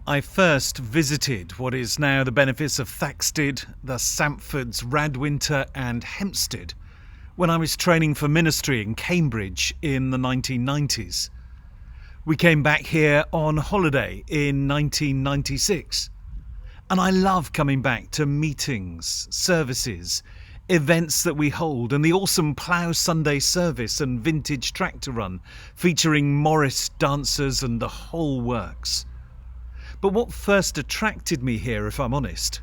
I first visited what is now the benefice of Thaxted, the Sampfords, Radwinter and Hempstead when I was training for ministry in Cambridge in the 1990s. We came back here on holiday in 1996. And I love coming back to meetings, services, events that we hold, and the awesome Plough Sunday service and vintage tractor run featuring Morris dancers and the whole works. But what first attracted me here, if I'm honest,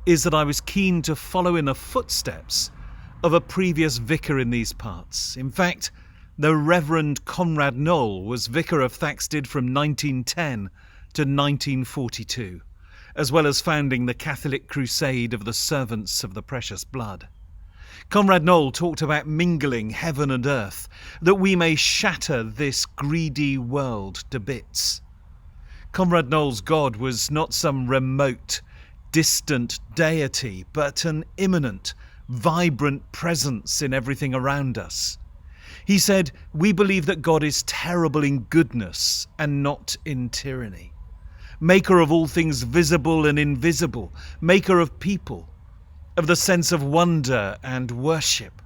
is that I was keen to follow in the footsteps of a previous vicar in these parts. In fact, the Reverend Conrad Knoll was vicar of Thaxted from 1910 to 1942, as well as founding the Catholic Crusade of the Servants of the Precious Blood. Conrad Knoll talked about mingling heaven and earth, that we may shatter this greedy world to bits. Conrad Knoll's God was not some remote, distant deity, but an immanent, vibrant presence in everything around us. He said, "We believe that God is terrible in goodness and not in tyranny. Maker of all things visible and invisible, maker of people, of the sense of wonder and worship,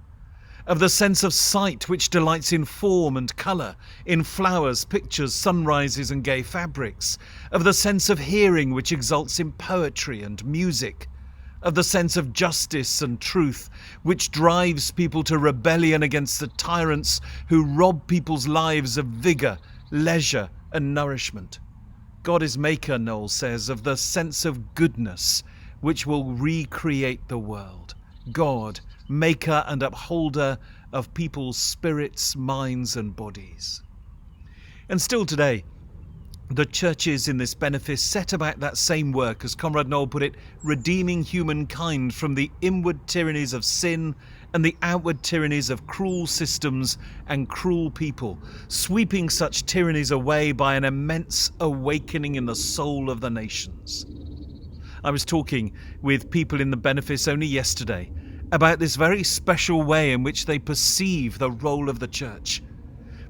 of the sense of sight which delights in form and colour, in flowers, pictures, sunrises and gay fabrics, of the sense of hearing which exults in poetry and music, of the sense of justice and truth which drives people to rebellion against the tyrants who rob people's lives of vigour, leisure and nourishment. God is maker," Knoll says, "of the sense of goodness which will recreate the world. God, maker and upholder of people's spirits, minds and bodies." And still today, the churches in this benefice set about that same work, as Conrad Knoll put it, redeeming humankind from the inward tyrannies of sin and the outward tyrannies of cruel systems and cruel people, sweeping such tyrannies away by an immense awakening in the soul of the nations. I was talking with people in the benefice only yesterday about this very special way in which they perceive the role of the church.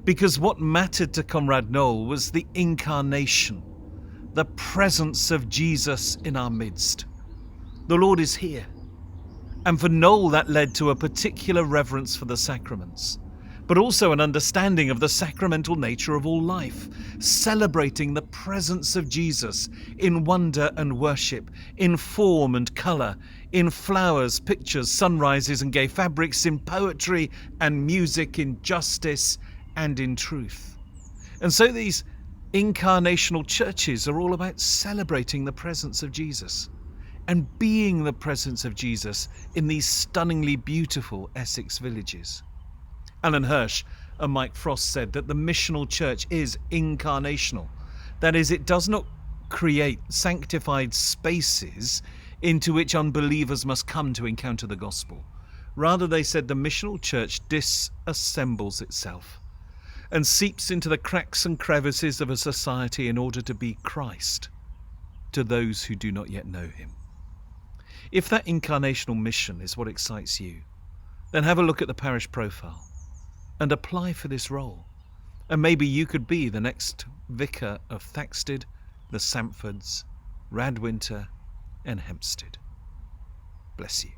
Because what mattered to Conrad Knoll was the incarnation, the presence of Jesus in our midst. The Lord is here. And for Knoll that led to a particular reverence for the sacraments, but also an understanding of the sacramental nature of all life, celebrating the presence of Jesus in wonder and worship, in form and colour, in flowers, pictures, sunrises and gay fabrics, in poetry and music, in justice and in truth. And so these incarnational churches are all about celebrating the presence of Jesus and being the presence of Jesus in these stunningly beautiful Essex villages. Alan Hirsch and Mike Frost said that the missional church is incarnational. That is, it does not create sanctified spaces into which unbelievers must come to encounter the gospel. Rather, they said the missional church disassembles itself and seeps into the cracks and crevices of a society in order to be Christ to those who do not yet know him. If that incarnational mission is what excites you, then have a look at the parish profile and apply for this role. And maybe you could be the next vicar of Thaxted, the Sampfords, Radwinter and Hempstead. Bless you.